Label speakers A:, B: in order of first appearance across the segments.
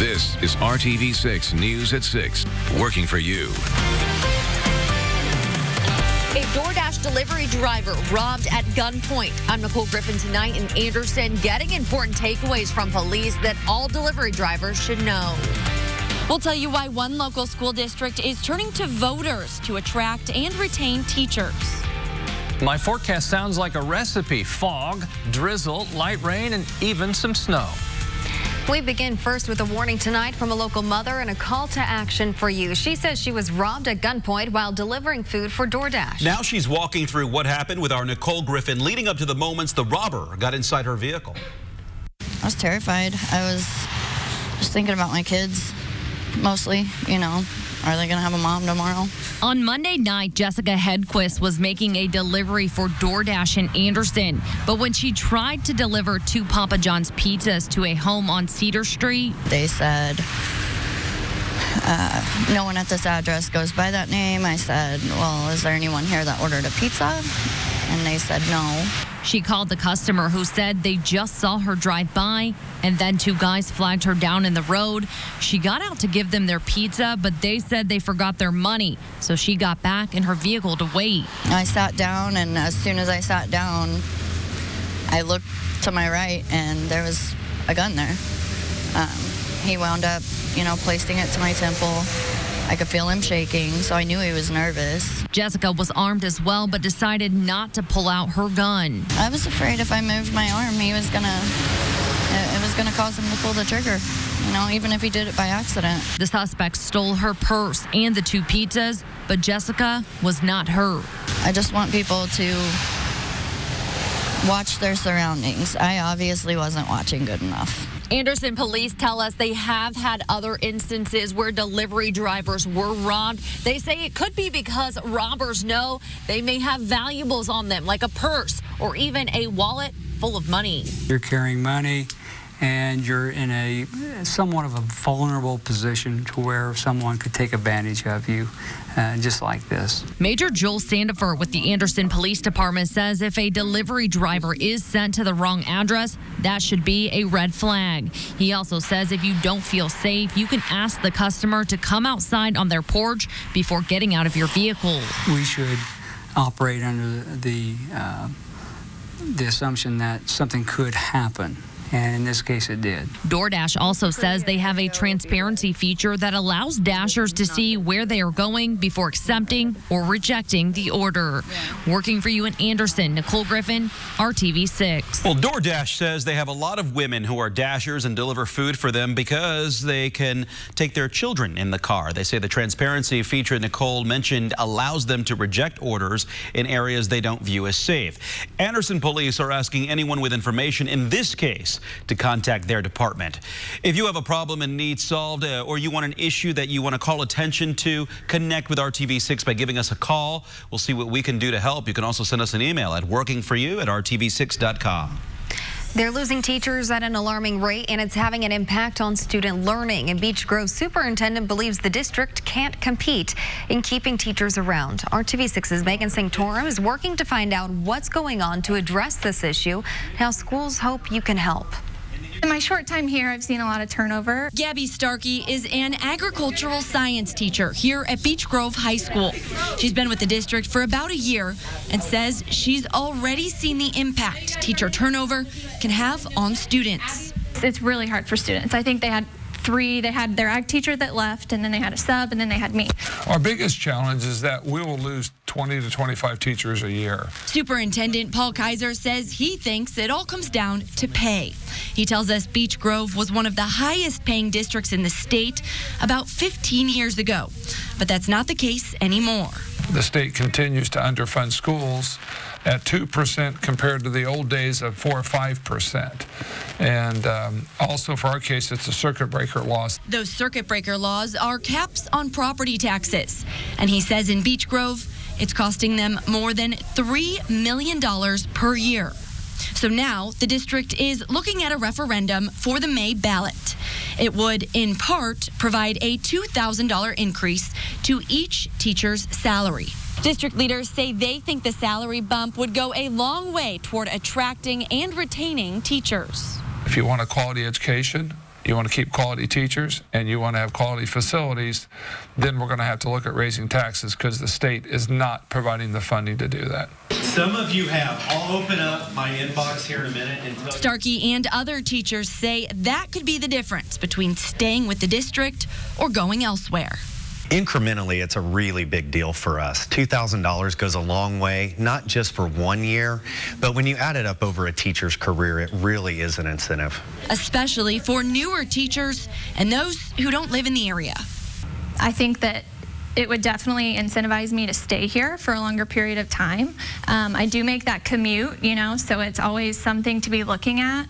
A: This is RTV6 News at 6, working for you.
B: A DoorDash delivery driver robbed at gunpoint. I'm Nicole Griffin tonight in Anderson, getting important takeaways from police that all delivery drivers should know.
C: We'll tell you why one local school district is turning to voters to attract and retain teachers.
D: My forecast sounds like a recipe: fog, drizzle, light rain, and even some snow.
B: We begin first with a warning tonight from a local mother and a call to action for you. She says she was robbed at gunpoint while delivering food for DoorDash.
E: Now she's walking through what happened with our Nicole Griffin, leading up to the moments the robber got inside her vehicle.
F: I was terrified. I was just thinking about my kids, mostly, you know. Are they going to have a mom tomorrow?
C: On Monday night, Jessica Hedquist was making a delivery for DoorDash in Anderson. But when she tried to deliver 2 Papa John's pizzas to a home on Cedar Street,
F: they said, no one at this address goes by that name. I said, well, is there anyone here that ordered a pizza? And they said no.
C: She called the customer, who said they just saw her drive by, and then 2 guys flagged her down in the road. She got out to give them their pizza, but they said they forgot their money, so she got back in her vehicle to wait.
F: I sat down, and as soon as I sat down, I looked to my right, and there was a gun there. He wound up, placing it to my temple. I could feel him shaking, so I knew he was nervous.
C: Jessica was armed as well, but decided not to pull out her gun.
F: I was afraid if I moved my arm, it was gonna cause him to pull the trigger, even if he did it by accident.
C: The suspect stole her purse and the 2 pizzas, but Jessica was not hurt.
F: I just want people to watch their surroundings. I obviously wasn't watching good enough.
B: Anderson police tell us they have had other instances where delivery drivers were robbed. They say it could be because robbers know they may have valuables on them, like a purse or even a wallet full of money.
G: You're carrying money, and you're in a somewhat of a vulnerable position to where someone could take advantage of you, just like this.
C: Major Joel Sandifer with the Anderson Police Department says if a delivery driver is sent to the wrong address, that should be a red flag. He also says if you don't feel safe, you can ask the customer to come outside on their porch before getting out of your vehicle.
G: We should operate under the assumption that something could happen. And in this case, it did.
C: DoorDash also says they have a transparency feature that allows Dashers to see where they are going before accepting or rejecting the order. Working for you in Anderson, Nicole Griffin, RTV6.
E: Well, DoorDash says they have a lot of women who are Dashers and deliver food for them because they can take their children in the car. They say the transparency feature Nicole mentioned allows them to reject orders in areas they don't view as safe. Anderson police are asking anyone with information in this case to contact their department. If you have a problem and need solved, or you want an issue that you want to call attention to, connect with RTV6 by giving us a call. We'll see what we can do to help. You can also send us an email at workingforyou@rtv6.com.
B: They're losing teachers at an alarming rate, and it's having an impact on student learning. And Beech Grove superintendent believes the district can't compete in keeping teachers around. RTV6's Megan Sanctorum is working to find out what's going on to address this issue, and how schools hope you can help.
H: In my short time here, I've seen a lot of turnover.
C: Gabby Starkey is an agricultural science teacher here at Beech Grove High School. She's been with the district for about a year and says she's already seen the impact teacher turnover can have on students.
H: It's really hard for students. I think they had 3. They had their ag teacher that left, and then they had a sub, and then they had me.
I: Our biggest challenge is that we will lose 20 to 25 teachers a year.
C: Superintendent Paul Kaiser says he thinks it all comes down to pay. He tells us Beech Grove was one of the highest paying districts in the state about 15 years ago, but that's not the case anymore.
I: The state continues to underfund schools at 2% compared to the old days of 4 or 5%. And also for our case, it's a circuit breaker laws.
C: Those circuit breaker laws are caps on property taxes. And he says in Beech Grove, it's costing them more than $3 million per year. So now the district is looking at a referendum for the May ballot. It would, in part, provide a $2,000 increase to each teacher's salary. District leaders say they think the salary bump would go a long way toward attracting and retaining teachers.
I: If you want a quality education, you want to keep quality teachers, and you want to have quality facilities, then we're going to have to look at raising taxes because the state is not providing the funding to do that.
J: Some of you have. I'll open up my inbox here in a minute and tell you.
C: Starkey and other teachers say that could be the difference between staying with the district or going elsewhere.
K: Incrementally, it's a really big deal for us. $2,000 goes a long way, not just for 1 year, but when you add it up over a teacher's career, it really is an incentive.
C: Especially for newer teachers and those who don't live in the area.
H: I think that it would definitely incentivize me to stay here for a longer period of time. I do make that commute, so it's always something to be looking at,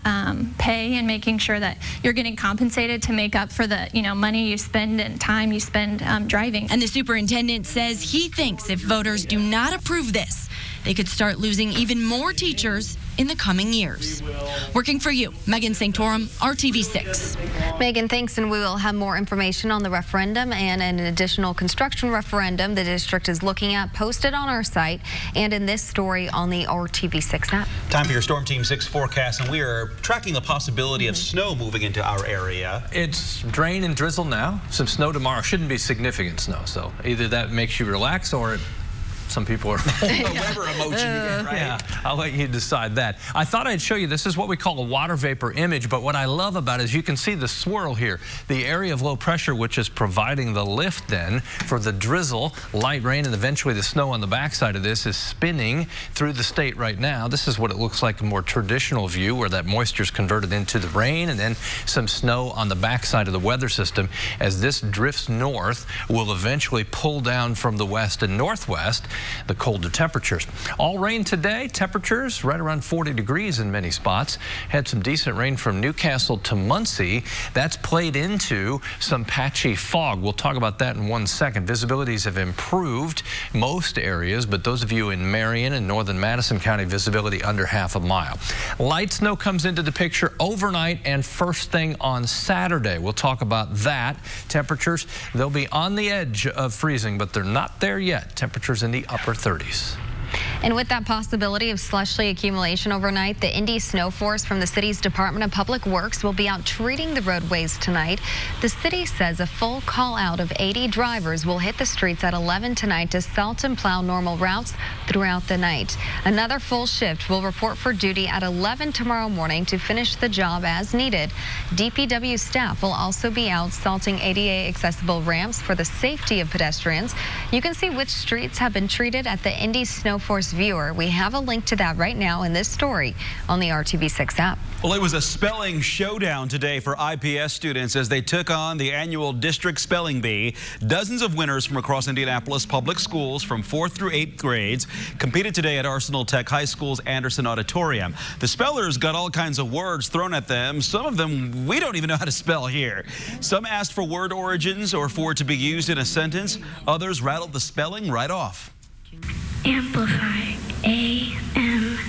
H: pay and making sure that you're getting compensated to make up for the, money you spend and time you spend driving.
C: And the superintendent says he thinks if voters do not approve this, they could start losing even more teachers in the coming years. Working for you, Megan Sanctorum, RTV6.
B: Megan, thanks, and we will have more information on the referendum and an additional construction referendum the district is looking at posted on our site and in this story on the RTV6 app.
E: Time for your Storm Team 6 forecast, and we are tracking the possibility of snow moving into our area.
D: It's rain and drizzle now. Some snow tomorrow. Shouldn't be significant snow, so either that makes you relax or some people are
E: whatever emoji you get, right?
D: Yeah, I'll let you decide that. I thought I'd show you, this is what we call a water vapor image, but what I love about it is you can see the swirl here, the area of low pressure, which is providing the lift then for the drizzle, light rain, and eventually the snow on the backside of this is spinning through the state right now. This is what it looks like, a more traditional view where that moisture is converted into the rain and then some snow on the backside of the weather system. As this drifts north, will eventually pull down from the west and northwest the colder temperatures. All rain today, temperatures right around 40 degrees in many spots. Had some decent rain from Newcastle to Muncie. That's played into some patchy fog. We'll talk about that in 1 second. Visibilities have improved most areas, but those of you in Marion and northern Madison County, visibility under half a mile. Light snow comes into the picture overnight and first thing on Saturday. We'll talk about that. Temperatures, they'll be on the edge of freezing, but they're not there yet. Temperatures in the upper 30s.
B: And with that possibility of slushy accumulation overnight, the Indy Snow Force from the city's Department of Public Works will be out treating the roadways tonight. The city says a full call out of 80 drivers will hit the streets at 11 tonight to salt and plow normal routes throughout the night. Another full shift will report for duty at 11 tomorrow morning to finish the job as needed. DPW staff will also be out salting ADA accessible ramps for the safety of pedestrians. You can see which streets have been treated at the Indy Snow Force viewer. We have a link to that right now in this story on the RTV6 app.
E: Well, it was a spelling showdown today for IPS students as they took on the annual district spelling bee. Dozens of winners from across Indianapolis public schools from 4th through 8th grades competed today at Arsenal Tech High School's Anderson Auditorium. The spellers got all kinds of words thrown at them. Some of them we don't even know how to spell here. Some asked for word origins or for it to be used in a sentence. Others rattled the spelling right off.
L: Amplify. A-M-P-L-I-F-Y.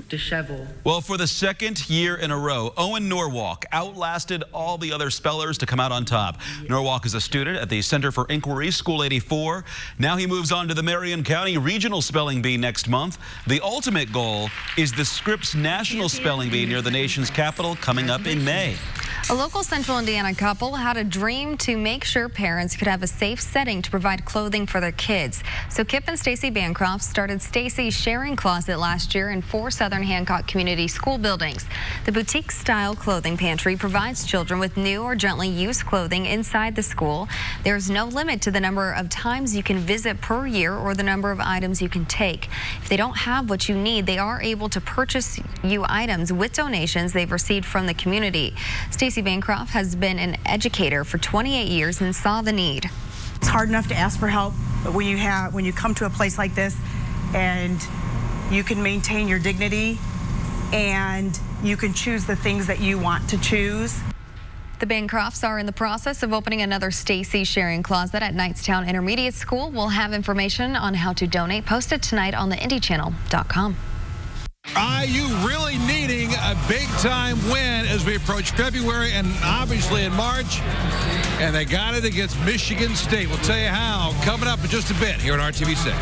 L: Dishevel.
E: Well, for the second year in a row, Owen Norwalk outlasted all the other spellers to come out on top. Norwalk is a student at the Center for Inquiry, School 84. Now he moves on to the Marion County Regional Spelling Bee next month. The ultimate goal is the Scripps National Spelling Bee near the nation's capital coming up in May.
B: A local Central Indiana couple had a dream to make sure parents could have a safe setting to provide clothing for their kids. So Kip and Stacy Bancroft started Stacy's Sharing Closet last year in 4 Southern Hancock community school buildings. The boutique-style clothing pantry provides children with new or gently used clothing inside the school. There's no limit to the number of times you can visit per year or the number of items you can take. If they don't have what you need, they are able to purchase you items with donations they've received from the community. Stacy Bancroft has been an educator for 28 years and saw the need.
M: It's hard enough to ask for help, but when you come to a place like this and you can maintain your dignity and you can choose the things that you want to choose.
B: The Bancrofts are in the process of opening another Stacy Sharing Closet at Knightstown Intermediate School. We'll have information on how to donate posted tonight on the IndyChannel.com.
N: IU really needing a big-time win as we approach February and obviously in March. And they got it against Michigan State. We'll tell you how coming up in just a bit here on RTV6.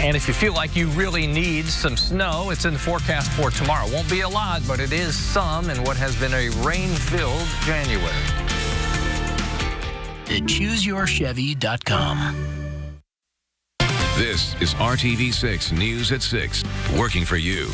D: And if you feel like you really need some snow, it's in the forecast for tomorrow. Won't be a lot, but it is some in what has been a rain-filled January.
O: At ChooseYourChevy.com.
A: This is RTV6 News at 6, working for you.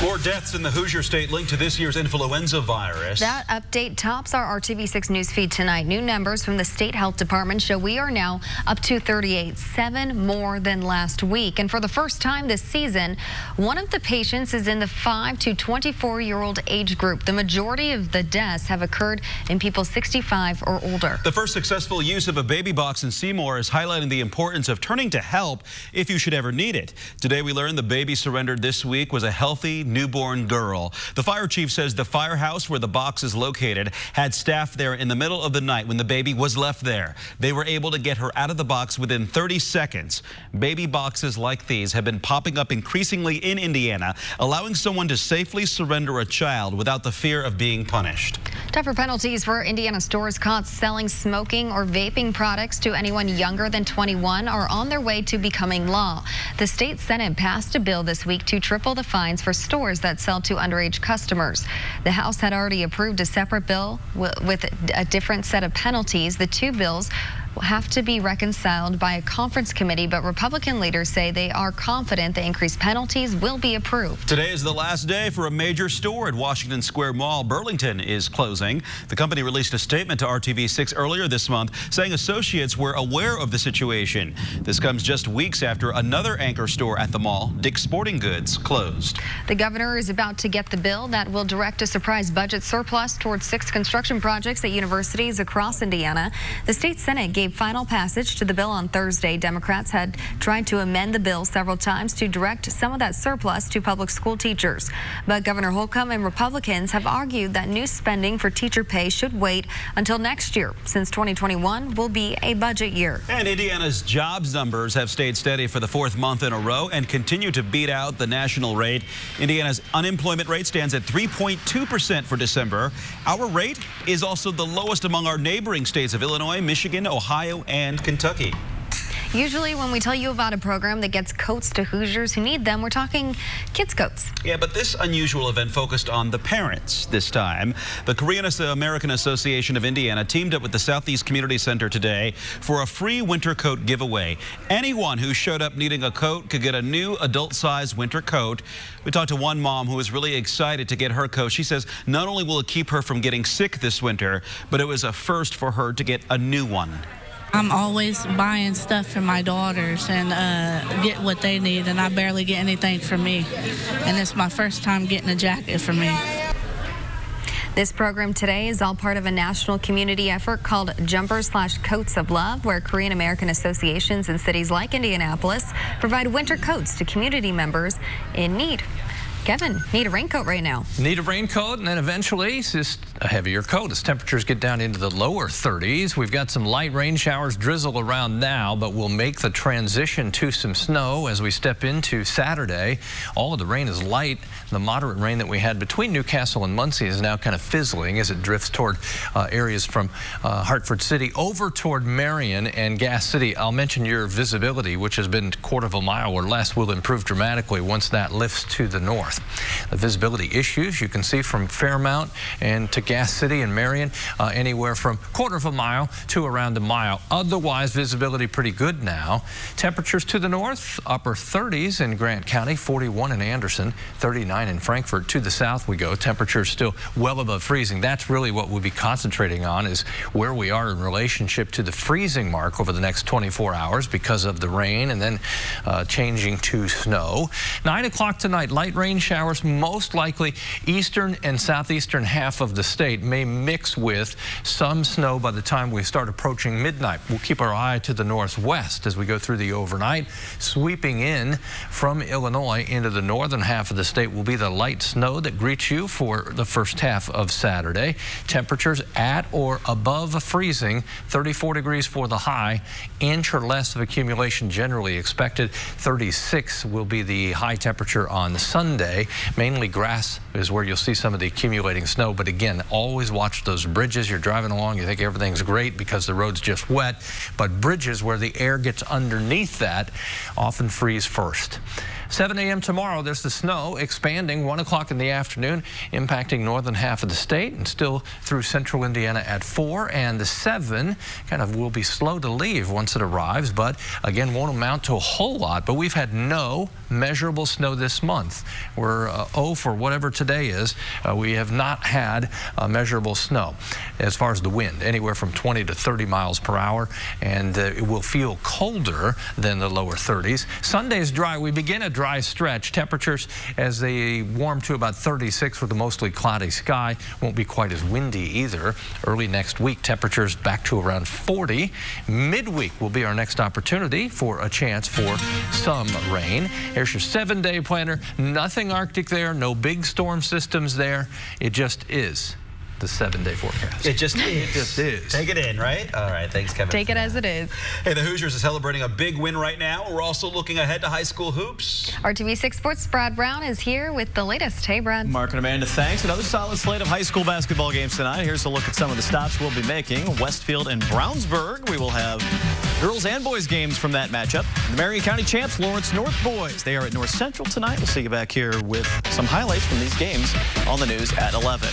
E: More deaths in the Hoosier State linked to this year's influenza virus.
B: That update tops our RTV6 news feed tonight. New numbers from the state health department show we are now up to 38, 7 more than last week. And for the first time this season, one of the patients is in the 5 to 24-year-old age group. The majority of the deaths have occurred in people 65 or older.
E: The first successful use of a baby box in Seymour is highlighting the importance of turning to help if you should ever need it. Today we learned the baby surrendered this week was a healthy newborn girl. The fire chief says the firehouse where the box is located had staff there in the middle of the night when the baby was left there. They were able to get her out of the box within 30 seconds. Baby boxes like these have been popping up increasingly in Indiana, allowing someone to safely surrender a child without the fear of being punished.
B: Tougher penalties for Indiana stores caught selling smoking or vaping products to anyone younger than 21 are on their way to becoming law. The state Senate passed a bill this week to triple the fines for stores that sell to underage customers. The House had already approved a separate bill with a different set of penalties. The two bills will have to be reconciled by a conference committee, but Republican leaders say they are confident the increased penalties will be approved.
E: Today is the last day for a major store at Washington Square Mall. Burlington is closing. The company released a statement to RTV6 earlier this month saying associates were aware of the situation. This comes just weeks after another anchor store at the mall, Dick's Sporting Goods, closed.
B: The governor is about to get the bill that will direct a surprise budget surplus towards 6 construction projects at universities across Indiana. The state Senate gave final passage to the bill on Thursday. Democrats had tried to amend the bill several times to direct some of that surplus to public school teachers. But Governor Holcomb and Republicans have argued that new spending for teacher pay should wait until next year, since 2021 will be a budget year.
E: And Indiana's jobs numbers have stayed steady for the 4th month in a row and continue to beat out the national rate. Indiana's unemployment rate stands at 3.2% for December. Our rate is also the lowest among our neighboring states of Illinois, Michigan, Ohio, and Kentucky.
B: Usually when we tell you about a program that gets coats to Hoosiers who need them, we're talking kids' coats.
E: Yeah, but this unusual event focused on the parents this time. The Korean American Association of Indiana teamed up with the Southeast Community Center today for a free winter coat giveaway. Anyone who showed up needing a coat could get a new adult-sized winter coat. We talked to one mom who was really excited to get her coat. She says not only will it keep her from getting sick this winter, but it was a first for her to get a new one.
P: I'm always buying stuff for my daughters and get what they need, and I barely get anything for me. And it's my first time getting a jacket for me.
B: This program today is all part of a national community effort called Jumpers/Coats of Love, where Korean American associations in cities like Indianapolis provide winter coats to community members in need. Kevin, need a raincoat right now.
D: Need a raincoat, and then eventually just a heavier coat as temperatures get down into the lower 30s. We've got some light rain showers drizzle around now, but we'll make the transition to some snow as we step into Saturday. All of the rain is light. The moderate rain that we had between Newcastle and Muncie is now kind of fizzling as it drifts toward areas from Hartford City over toward Marion and Gas City. I'll mention your visibility, which has been a quarter of a mile or less, will improve dramatically once that lifts to the north. The visibility issues you can see from Fairmount and to Gas City and Marion, anywhere from quarter of a mile to around a mile. Otherwise, visibility pretty good now. Temperatures to the north, upper 30s in Grant County, 41 in Anderson, 39 in Frankfort. To the south we go. Temperatures still well above freezing. That's really what we'll be concentrating on, is where we are in relationship to the freezing mark over the next 24 hours because of the rain, and then changing to snow. 9 o'clock tonight, light rain showers, most likely eastern and southeastern half of the state, may mix with some snow by the time we start approaching midnight. We'll keep our eye to the northwest as we go through the overnight. Sweeping in from Illinois into the northern half of the state will be the light snow that greets you for the first half of Saturday. Temperatures at or above freezing, 34 degrees for the high, inch or less of accumulation generally expected. 36 will be the high temperature on Sunday. today. Mainly grass is where you'll see some of the accumulating snow. But again, always watch those bridges. You're driving along, you think everything's great because the road's just wet. But bridges where the air gets underneath that often freeze first. 7 a.m. tomorrow, there's the snow expanding 1 o'clock in the afternoon, impacting northern half of the state and still through central Indiana at 4. And the 7 kind of will be slow to leave once it arrives, but again, won't amount to a whole lot. But we've had no measurable snow this month. We're 0 for whatever today is. We have not had measurable snow. As far as the wind, anywhere from 20 to 30 miles per hour, and it will feel colder than the lower 30s. Sunday's dry. We begin a dry stretch. Temperatures as they warm to about 36 with a mostly cloudy sky. Won't be quite as windy either. Early next week, temperatures back to around 40. Midweek will be our next opportunity for a chance for some rain. Here's your 7-day planner. Nothing Arctic there. No big storm systems there. It just is the 7-day forecast.
E: It just is.
D: It just is.
E: Take it in, right? All right, thanks, Kevin.
B: Take it as it is.
E: Hey, the Hoosiers are celebrating a big win right now. We're also looking ahead to high school hoops.
B: RTV6 Sports' Brad Brown is here with the latest. Hey, Brad.
Q: Mark and Amanda, thanks. Another solid slate of high school basketball games tonight. Here's a look at some of the stops we'll be making. Westfield and Brownsburg. We will have girls and boys games from that matchup. The Marion County champs, Lawrence North boys. They are at North Central tonight. We'll see you back here with some highlights from these games on the news at 11.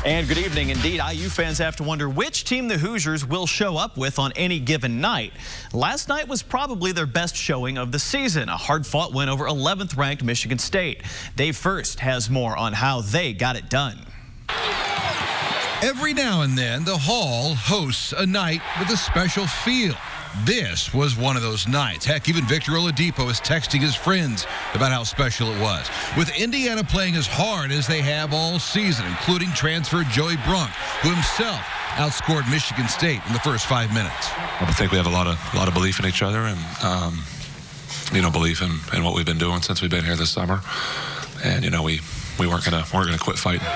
Q: And good evening indeed. IU fans have to wonder which team the Hoosiers will show up with on any given night. Last night was probably their best showing of the season. A hard-fought win over 11th ranked Michigan State. Dave First has more on how they got it done.
N: Every now and then, the Hall hosts a night with a special feel. This was one of those nights. Heck, even Victor Oladipo is texting his friends about how special it was. With Indiana playing as hard as they have all season, including transfer Joey Brunk, who himself outscored Michigan State in the first 5 minutes.
R: I think we have a lot of belief in each other and, belief in what we've been doing since we've been here this summer. And, we weren't gonna quit fighting.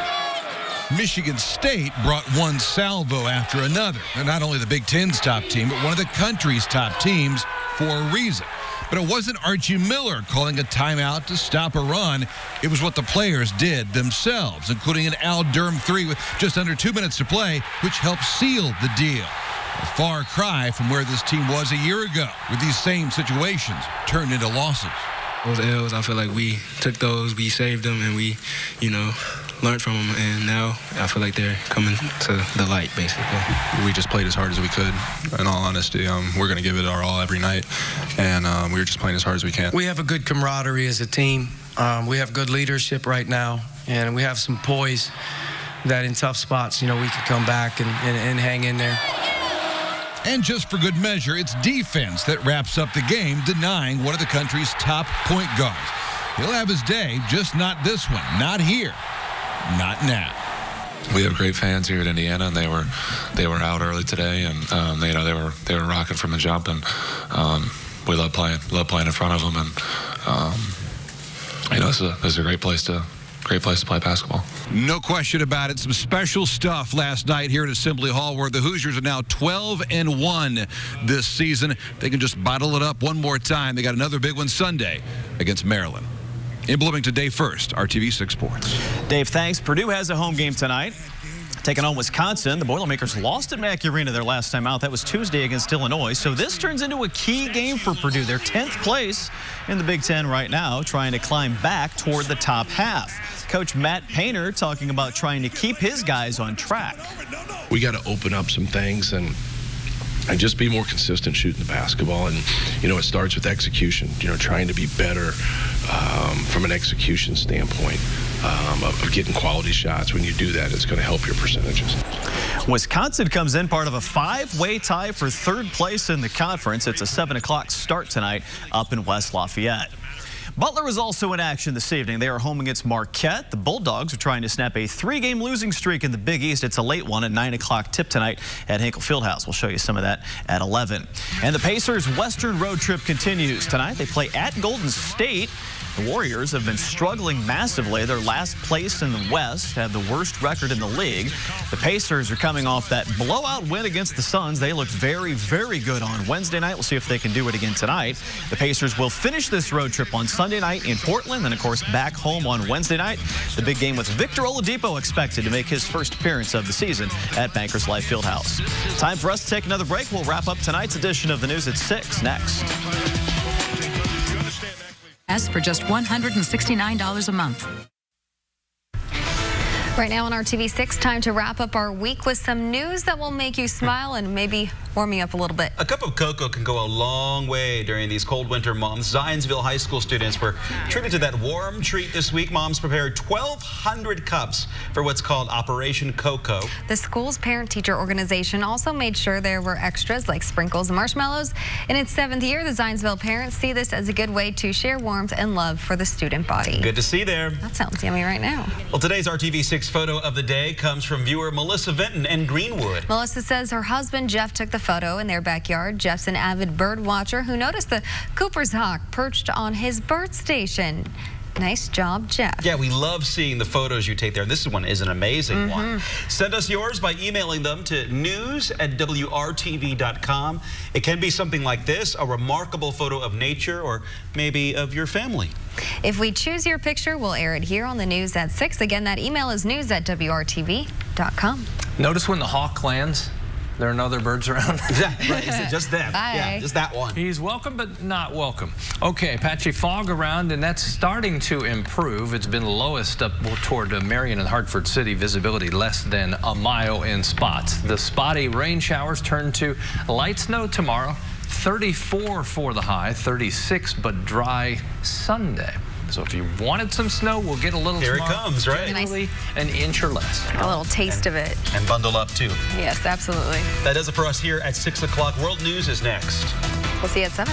N: Michigan State brought one salvo after another. They're not only the Big Ten's top team, but one of the country's top teams for a reason. But it wasn't Archie Miller calling a timeout to stop a run. It was what the players did themselves, including an Al Durham 3 with just under 2 minutes to play, which helped seal the deal. A far cry from where this team was a year ago, with these same situations turned into losses.
S: Those L's, I feel like we took those, we saved them, and we, learned from them, and now I feel like they're coming to the light, basically.
R: We just played as hard as we could, in all honesty. We're going to give it our all every night, and we were just playing as hard as we can.
T: We have a good camaraderie as a team. We have good leadership right now, and we have some poise that in tough spots, we can come back and hang in there.
N: And just for good measure, it's defense that wraps up the game, denying one of the country's top point guards. He'll have his day, just not this one, not here. Not now.
R: We have great fans here at Indiana, and they were out early today, and they were rocking from the jump, and we love playing in front of them, and this is a great place to play basketball.
N: No question about it. Some special stuff last night here at Assembly Hall, where the Hoosiers are now 12-1 this season. They can just bottle it up one more time. They got another big one Sunday against Maryland. In Bloomington, Dave First, RTV6 Sports.
Q: Dave, thanks. Purdue has a home game tonight, taking on Wisconsin. The Boilermakers lost at Mackey Arena their last time out. That was Tuesday against Illinois. So this turns into a key game for Purdue. They're 10th place in the Big Ten right now, trying to climb back toward the top half. Coach Matt Painter talking about trying to keep his guys on track.
U: We got to open up some things and just be more consistent shooting the basketball. And, it starts with execution, trying to be better from an execution standpoint of getting quality shots. When you do that, it's going to help your percentages.
Q: Wisconsin comes in part of a 5-way tie for third place in the conference. It's a 7 o'clock start tonight up in West Lafayette. Butler is also in action this evening. They are home against Marquette. The Bulldogs are trying to snap a 3-game losing streak in the Big East. It's a late one at 9 o'clock tip tonight at Hinkle Fieldhouse. We'll show you some of that at 11. And the Pacers' Western road trip continues tonight. They play at Golden State. The Warriors have been struggling massively. They're last place in the West, have the worst record in the league. The Pacers are coming off that blowout win against the Suns. They looked very, very good on Wednesday night. We'll see if they can do it again tonight. The Pacers will finish this road trip on Sunday Sunday night in Portland. And, of course, back home on Wednesday night. The big game with Victor Oladipo expected to make his first appearance of the season at Bankers Life Fieldhouse. Time for us to take another break. We'll wrap up tonight's edition of the News at 6 next.
F: For just $169 a month.
B: Right now on RTV6, time to wrap up our week with some news that will make you smile and maybe warm you up a little bit.
E: A cup of cocoa can go a long way during these cold winter months. Zionsville High School students were treated to that warm treat this week. Moms prepared 1,200 cups for what's called Operation Cocoa.
B: The school's parent-teacher organization also made sure there were extras like sprinkles and marshmallows. In its 7th year, the Zionsville parents see this as a good way to share warmth and love for the student body.
E: Good to see there.
B: That sounds yummy right now.
E: Well, today's RTV6 photo of the day comes from viewer Melissa Vinton in Greenwood.
B: Melissa says her husband Jeff took the photo in their backyard. Jeff's an avid bird watcher who noticed the Cooper's hawk perched on his bird station. Nice job, Jeff.
E: Yeah, we love seeing the photos you take there. This one is an amazing one. Send us yours by emailing them to news@wrtv.com. It can be something like this, a remarkable photo of nature or maybe of your family.
B: If we choose your picture, we'll air it here on the News at 6. Again, that email is news@wrtv.com.
D: Notice when the hawk lands, there are no other birds around.
E: Right, is it just them?
B: Bye.
E: Yeah, just that one.
D: He's welcome, but not welcome. Okay, patchy fog around, and that's starting to improve. It's been lowest up toward Marion and Hartford City. Visibility less than a mile in spots. The spotty rain showers turn to light snow tomorrow. 34 for the high, 36 but dry Sunday. So if you wanted some snow, we'll get a little
E: Here
D: tomorrow.
E: it comes, right?
D: Generally an inch or less.
B: A little taste of it.
E: And bundle up, too.
B: Yes, absolutely.
E: That does it for us here at 6 o'clock. World News is next.
B: We'll see you at 7.